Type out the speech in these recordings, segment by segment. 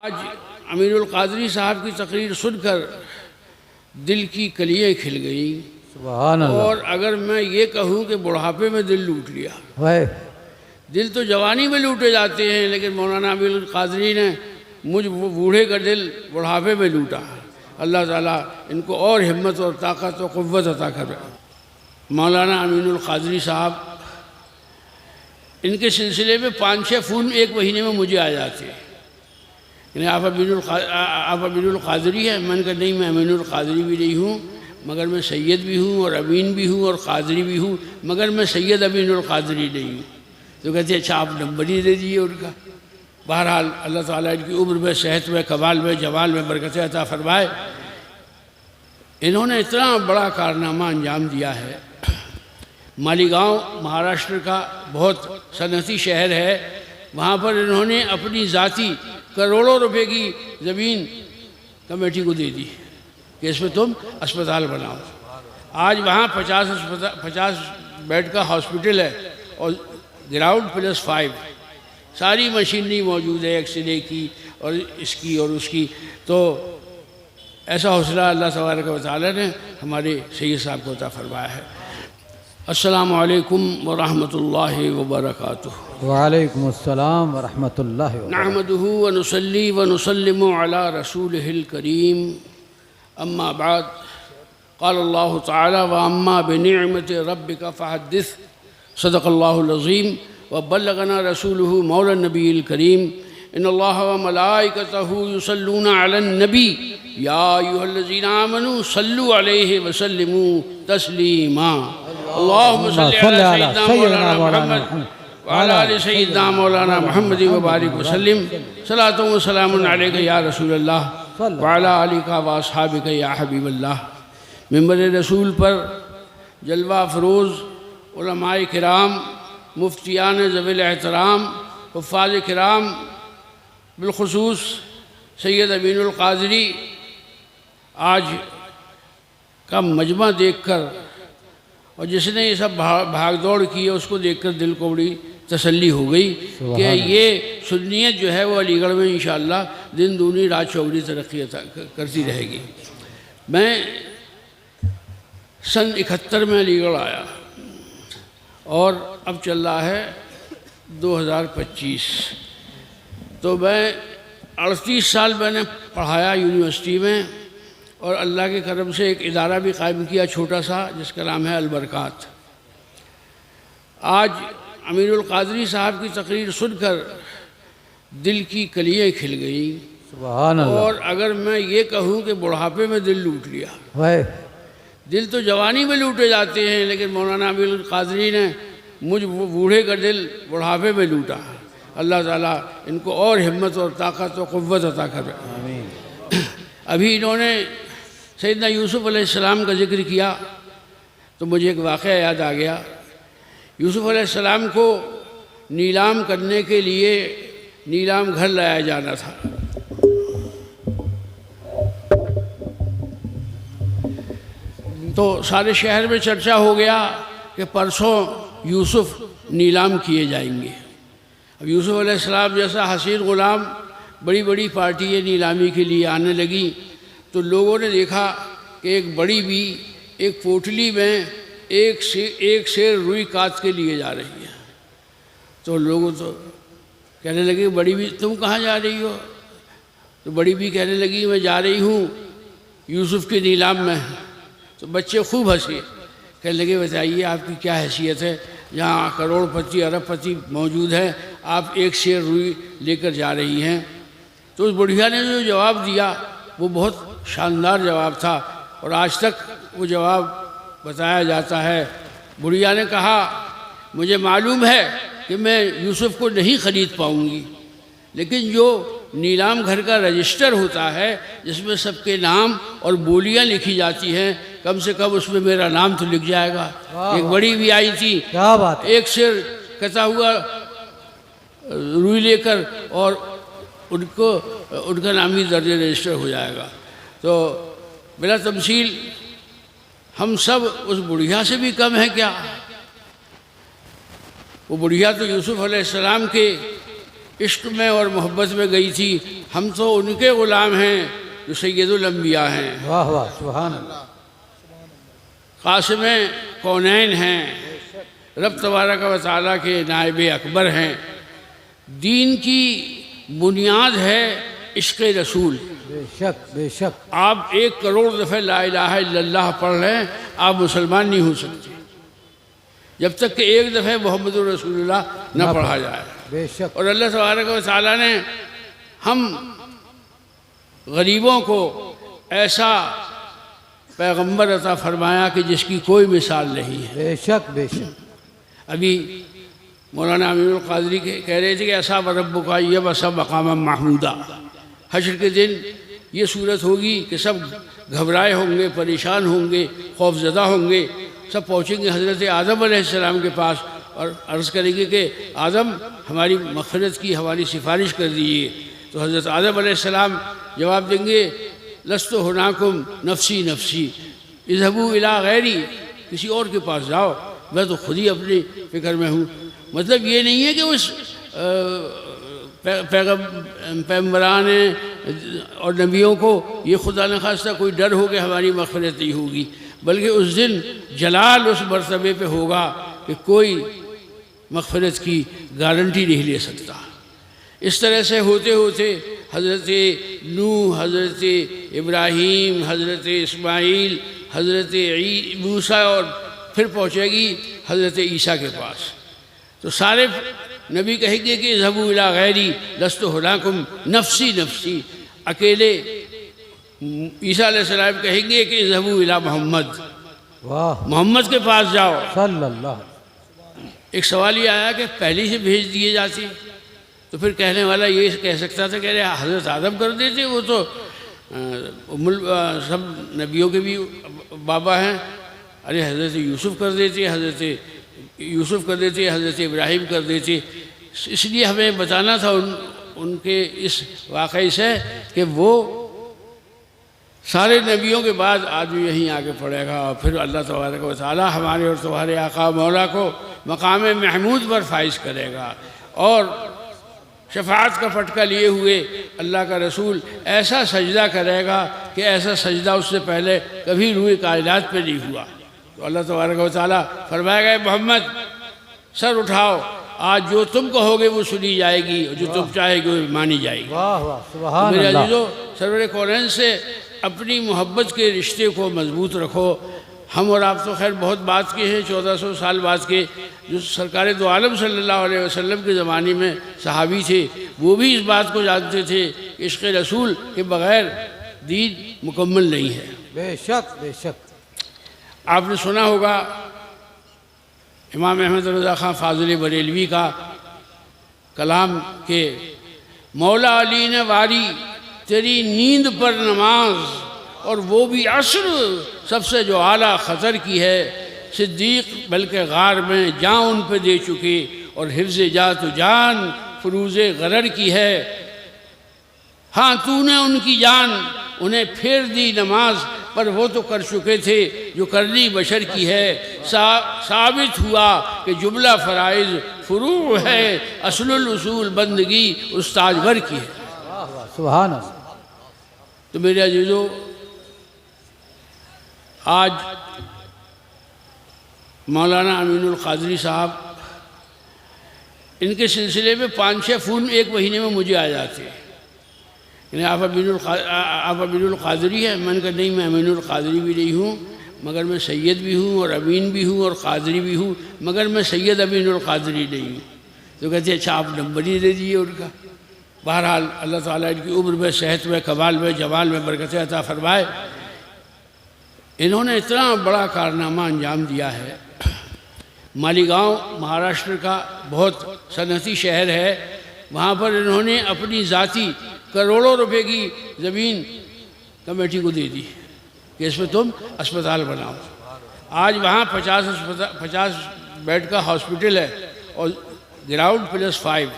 آج امین القادری صاحب کی تقریر سن کر دل کی کلیاں کھل گئیں. سبحان اللہ. اور اگر میں یہ کہوں کہ بڑھاپے میں دل لوٹ لیا. دل تو جوانی میں لوٹے جاتے ہیں، لیکن مولانا امین القادری نے مجھ بوڑھے کا دل بڑھاپے میں لوٹا. اللہ تعالیٰ ان کو اور ہمت اور طاقت و قوت عطا کرے. مولانا امین القادری صاحب، ان کے سلسلے میں 5-6 فون ایک مہینے میں مجھے آ جاتے ہیں. یعنی آپ امین القادری ہیں؟ میں نے کہا نہیں، میں امین القادری بھی نہیں ہوں، مگر میں سید بھی ہوں اور امین بھی ہوں اور قادری بھی ہوں، مگر میں سید امین القادری نہیں ہوں. تو کہتے ہیں اچھا آپ نمبر ہی دے دیجیے ان کا. بہرحال اللہ تعالیٰ ان کی عمر میں، صحت میں، کمال میں، جمال میں برکت عطا فرمائے. انہوں نے اتنا بڑا کارنامہ انجام دیا ہے. مالیگاؤں مہاراشٹر کا بہت صنعتی شہر ہے، وہاں پر انہوں نے اپنی ذاتی کروڑوں روپے کی زمین کمیٹی کو دے دی کہ اس میں تم اسپتال بناؤ. آج وہاں 50 بیڈ کا ہاسپٹل ہے اور گراؤنڈ +5 ساری مشینری موجود ہے، ایکس رے کی اور اس کی اور اس کی. تو ایسا حوصلہ اللہ تبارک و تعالیٰ نے ہمارے سید صاحب کو عطا فرمایا ہے. السلام علیکم ورحمۃ اللہ وبرکاتہ. وعلیکم السلام ورحمۃ اللہ وبرکاتہ. نحمده ونصلي ونسلم على رسوله الكريم. اما بعد، قال الله تعالى واما بنعمة ربك فحدث. صدق الله العظيم وبلغنا رسوله مولى النبي الكريم. ان الله وملائكته يصلون على النبي يا ايها الذين امنوا صلوا عليه وسلموا تسليما. اللهم صل على سيدنا مولانا محمد وعلى آل سيدنا مولانا محمد وبارك وسلم. صلاة وسلام عليك يا رسول الله وعلى آلك واصحابك يا حبيب الله. منبر رسول پر جلوہ فروز علماء کرام، مفتیان ذوی الاحترام، حفاظ کرام، بالخصوص سید امین القادری، آج کا مجمع دیکھ کر اور جس نے یہ سب بھاگ دوڑ کی ہے اس کو دیکھ کر دل کو بڑی تسلی ہو گئی کہ یہ سنیت جو ہے وہ علی گڑھ میں انشاءاللہ دن دونی رات چوگنی ترقی کرتی رہے گی. میں سن 71 میں علی گڑھ آیا اور اب چل رہا ہے 2025. تو میں 38 سال میں نے پڑھایا یونیورسٹی میں، اور اللہ کے کرم سے ایک ادارہ بھی قائم کیا چھوٹا سا جس کا نام ہے البرکات. آج امین القادری صاحب کی تقریر سن کر دل کی کلیاں کھل گئیں. سبحان اللہ. اور اگر میں یہ کہوں کہ بڑھاپے میں دل لوٹ لیا. دل تو جوانی میں لوٹے جاتے ہیں، لیکن مولانا امین القادری نے مجھ بوڑھے کا دل بڑھاپے میں لوٹا. اللہ تعالیٰ ان کو اور ہمت اور طاقت و قوت عطا کرے. ابھی انہوں نے سیدنا یوسف علیہ السلام کا ذکر کیا تو مجھے ایک واقعہ یاد آ گیا. یوسف علیہ السلام کو نیلام کرنے کے لیے نیلام گھر لایا جانا تھا. تو سارے شہر میں چرچا ہو گیا کہ پرسوں یوسف نیلام کیے جائیں گے. اب یوسف علیہ السلام جیسا حسین غلام، بڑی بڑی پارٹیاں نیلامی کے لیے آنے لگیں. تو لوگوں نے دیکھا کہ ایک بڑی بھی ایک پوٹلی میں ایک سیر روئی کاٹ کے لیے جا رہی ہے. تو لوگوں تو کہنے لگے بڑی بھی تم کہاں جا رہی ہو؟ تو بڑی بھی کہنے لگی میں جا رہی ہوں یوسف کے نیلام میں. تو بچے خوب ہنسے، کہنے لگے بتائیے آپ کی کیا حیثیت ہے، جہاں کروڑ پتی ارب پتی موجود ہیں، آپ ایک سیر روئی لے کر جا رہی ہیں. تو اس بڑھیا نے جو جواب دیا وہ بہت شاندار جواب تھا، اور آج تک وہ جواب بتایا جاتا ہے. بڑھیا نے کہا مجھے معلوم ہے کہ میں یوسف کو نہیں خرید پاؤں گی، لیکن جو نیلام گھر کا رجسٹر ہوتا ہے جس میں سب کے نام اور بولیاں لکھی جاتی ہیں، کم سے کم اس میں میرا نام تو لکھ جائے گا. ایک بڑی بھی آئی تھی، ایک سیر کتا ہوا روئی لے کر، اور ان کا نام ہی درج رجسٹر ہو جائے گا. تو بلا تمثیل ہم سب اس بڑھیا سے بھی کم ہیں کیا؟ وہ بڑھیا تو یوسف علیہ السلام کے عشق میں اور محبت میں گئی تھی، ہم تو ان کے غلام ہیں جو سید الانبیاء ہیں، واہ واہ سبحان اللہ قاسم کونین ہیں، رب تبارک و تعالیٰ کے نائب اکبر ہیں۔ دین کی بنیاد ہے عشق رسول۔ بے شک بے شک آپ 1 کروڑ دفعہ لا الہ الا اللہ پڑھ لیں، آپ مسلمان نہیں ہو سکتے جب تک کہ 1 دفعہ محمد رسول اللہ نہ پڑھا جائے۔ بے شک اور اللہ تبارک و تعالیٰ نے ہم غریبوں کو ایسا پیغمبر عطا فرمایا کہ جس کی کوئی مثال نہیں ہے۔ بے شک بے شک ابھی مولانا امین القادری کہہ رہے تھے کہ ایسا ربک یبعث مقاما محمودا، حشر کے دن یہ صورت ہوگی کہ سب گھبرائے ہوں گے، پریشان ہوں گے، خوف زدہ ہوں گے، سب پہنچیں گے حضرت آدم علیہ السلام کے پاس اور عرض کریں گے کہ آدم ہماری مغفرت کی ہماری سفارش کر دیجیے۔ تو حضرت آدم علیہ السلام جواب دیں گے لست ہناکم نفسی نفسی اذهبوا الی غیری، کسی اور کے پاس جاؤ، میں تو خود ہی اپنی فکر میں ہوں۔ مطلب یہ نہیں ہے کہ اس پیغمبران اور نبیوں کو یہ خدا نخواستہ کوئی ڈر ہو کہ ہماری مغفرت نہیں ہوگی، بلکہ اس دن جلال اس مرتبے پہ ہوگا کہ کوئی مغفرت کی گارنٹی نہیں لے سکتا۔ اس طرح سے ہوتے ہوتے حضرت نوح، حضرت ابراہیم، حضرت اسماعیل، حضرت موسیٰ اور پھر پہنچے گی حضرت عیسیٰ کے پاس۔ تو سارے نبی کہیں گے کہ اذهبوا الی غیری لست ہناکم نفسی نفسی، اکیلے عیسیٰ علیہ السلام کہیں گے کہ اذهبوا الی محمد، واہ محمد کے پاس جاؤ۔ صلی اللہ ایک سوال یہ آیا کہ پہلے سے بھیج دیے جاتے تو پھر کہنے والا یہ کہہ سکتا تھا کہ حضرت آدم کر دیتے، وہ تو سب نبیوں کے بھی بابا ہیں، ارے حضرت یوسف کر دیتے، حضرت یوسف کر دیتے، حضرت ابراہیم کر دیتے۔ اس لیے ہمیں بتانا تھا ان کے اس واقعے سے کہ وہ سارے نبیوں کے بعد آدمی یہیں آگے پڑے گا، اور پھر اللہ تبارک و تعالی ہمارے اور تمہارے آقا مولا کو مقام محمود پر فائز کرے گا، اور شفاعت کا پٹکا لیے ہوئے اللہ کا رسول ایسا سجدہ کرے گا کہ ایسا سجدہ اس سے پہلے کبھی روئے کائنات پہ نہیں ہوا۔ تو اللہ تبارک و تعالیٰ فرمائے گا محمد سر اٹھاؤ، آج جو تم کہو گے وہ سنی جائے گی، اور جو تم چاہے گے وہ مانی جائے گی۔ واہ واہ سبحان میرے اللہ عزیزو، سرور کونین سے اپنی محبت کے رشتے کو مضبوط رکھو۔ ہم اور آپ تو خیر بہت بات کے ہیں، 1400 سال بعد کے، جو سرکار دو عالم صلی اللہ علیہ وسلم کے زمانے میں صحابی تھے وہ بھی اس بات کو جانتے تھے کہ عشق رسول کے بغیر دین مکمل نہیں ہے۔ بے شک بے شک آپ نے سنا ہوگا امام احمد رضا خان فاضل بریلوی کا کلام کہ مولا علی نے واری تیری نیند پر نماز، اور وہ بھی عصر سب سے جو اعلیٰ خطر کی ہے، صدیق بلکہ غار میں جان ان پہ دے چکے، اور حفظ جات و جان فروز غرر کی ہے۔ ہاں تو نے ان کی جان انہیں پھیر دی نماز، پر وہ تو کر چکے تھے جو کرنی بشر کی ہے۔ ثابت ہوا کہ جملہ فرائض فروع ہے، اصل الاصول بندگی استاد ور کی ہے۔ واہ واہ سبحان اللہ تو میرے عزیزو، آج مولانا امین القادری صاحب، ان کے سلسلے میں 5-6 فون ایک مہینے میں مجھے آ جاتے ہیں، یعنی آپ امین القادری ہیں؟ میں نے کہا نہیں، میں امین القادری بھی نہیں ہوں، مگر میں سید بھی ہوں اور امین بھی ہوں اور قادری بھی ہوں، مگر میں سید امین القادری نہیں ہوں۔ تو کہتے ہیں اچھا آپ نمبر ہی دے دیجیے ان کا۔ بہرحال اللہ تعالیٰ ان کی عمر میں، صحت میں، کمال میں، جمال میں برکتیں عطا فرمائے۔ انہوں نے اتنا بڑا کارنامہ انجام دیا ہے۔ مالیگاؤں مہاراشٹر کا بہت صنعتی شہر ہے، وہاں پر انہوں نے اپنی ذاتی کروڑوں روپے کی زمین کمیٹی کو دے دی کہ اس میں تم اسپتال بناؤ۔ آج وہاں 50 بیڈ کا ہاسپٹل ہے، اور گراؤنڈ +5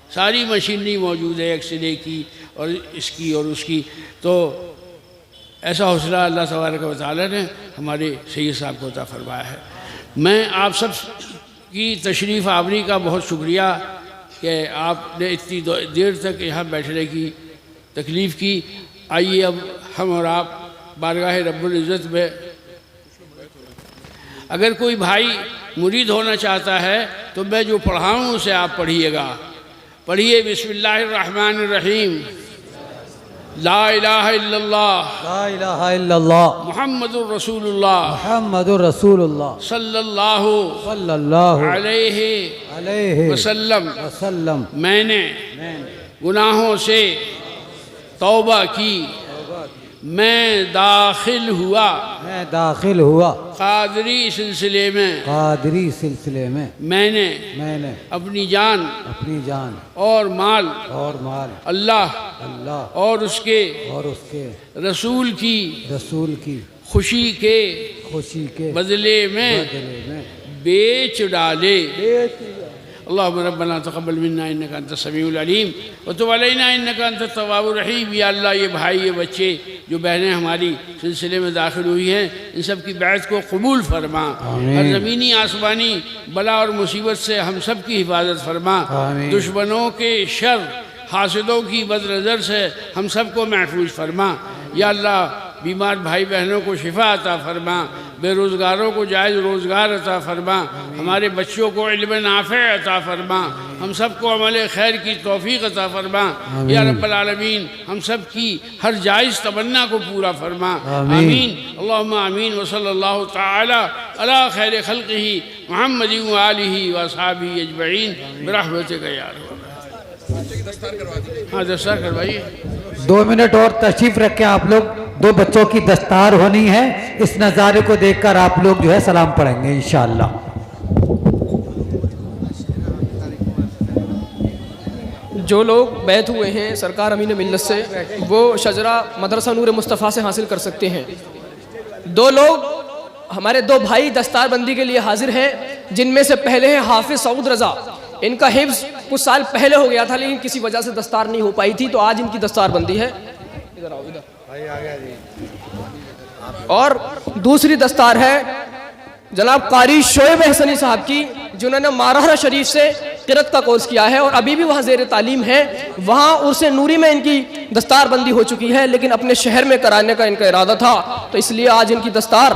ساری مشینری موجود ہے، ایکس رے کی اور اس کی اور اس کی۔ تو ایسا حوصلہ اللہ تبارک و تعالیٰ نے ہمارے سید صاحب کو عطا فرمایا ہے۔ میں آپ سب کی تشریف آوری کا بہت شکریہ کہ کہ آپ نے اتنی دیر تک یہاں بیٹھنے کی تکلیف کی. آئیے اب ہم اور آپ بارگاہ رب العزت میں، اگر کوئی بھائی مرید ہونا چاہتا ہے تو میں جو پڑھاؤں اسے آپ پڑھیے گا. پڑھیے بسم اللہ الرحمن الرحیم، لا الہ الا اللہ لا الہ الا اللہ محمد الرسول اللہ محمد الرسول اللہ صلی اللہ صلی اللہ علیہ علیہ وسلم. وسلم. میں نے گناہوں سے توبہ کی، میں داخل ہوا میں داخل ہوا قادری سلسلے میں. قادری سلسلے میں. میں نے اپنی جان اپنی جان اور مال اور مال اللہ اللہ اور اس کے اور اس کے رسول کی رسول کی خوشی کے خوشی کے بدلے میں بدلے میں بیچ ڈالے. اللہم ربنا تقبل منا انکا انت السمیع العلیم وتب علینا انکا انت التواب الرحیم. یا اللہ یہ بھائی یہ بچے جو بہنیں ہماری سلسلے میں داخل ہوئی ہیں ان سب کی بیعت کو قبول فرما. آمین. ہر زمینی آسمانی بلا اور مصیبت سے ہم سب کی حفاظت فرما. آمین. دشمنوں کے شر، حاسدوں کی بد نظر سے ہم سب کو محفوظ فرما. یا اللہ بیمار بھائی بہنوں کو شفا عطا فرما، بے روزگاروں کو جائز روزگار عطا فرما، ہمارے بچوں کو علم نافع عطا فرما، ہم سب کو عمل خیر کی توفیق عطا فرما. یا رب العالمین ہم سب کی ہر جائز تمنا کو پورا فرما. آمین. اللہم آمین. وصلی اللہ تعالی علی خیر خلقہ محمد وآلہ واصحابہ اجمعین برحمتک یا ارحم. ہاں دستار کروائیے. 2 منٹ اور تشریف رکھیں آپ لوگ. 2 بچوں کی دستار ہونی ہے. اس نظارے کو دیکھ کر آپ لوگ جو ہے سلام پڑھیں گے انشاءاللہ. جو لوگ بیعت ہوئے ہیں سرکار امین ملت سے وہ شجرہ مدرسہ نور مصطفیٰ سے حاصل کر سکتے ہیں. 2 لوگ ہمارے 2 بھائی دستار بندی کے لیے حاضر ہیں جن میں سے پہلے ہیں حافظ سعود رضا. ان کا حفظ کچھ سال پہلے ہو گیا تھا لیکن کسی وجہ سے دستار نہیں ہو پائی تھی تو آج ان کی دستار بندی ہے. ادھر آؤ ادھر. اور دوسری دستار ہے جناب قاری شعیب احسنی صاحب کی جنہوں نے مارہرہ شریف سے قرأت کا کورس کیا ہے اور ابھی بھی وہاں زیر تعلیم ہے. وہاں عرس نوری میں ان کی دستار بندی ہو چکی ہے لیکن اپنے شہر میں کرانے کا ان کا ارادہ تھا تو اس لیے آج ان کی دستار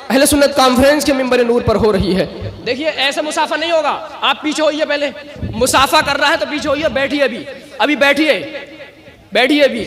اہل سنت کانفرنس کے منبر نور پر ہو رہی ہے. دیکھیے ایسے مسافہ نہیں ہوگا. آپ پیچھے ہوئیے، پہلے مسافہ کر رہا ہے تو پیچھے ہوئیے. بیٹھیے ابھی بیٹھیے ابھی.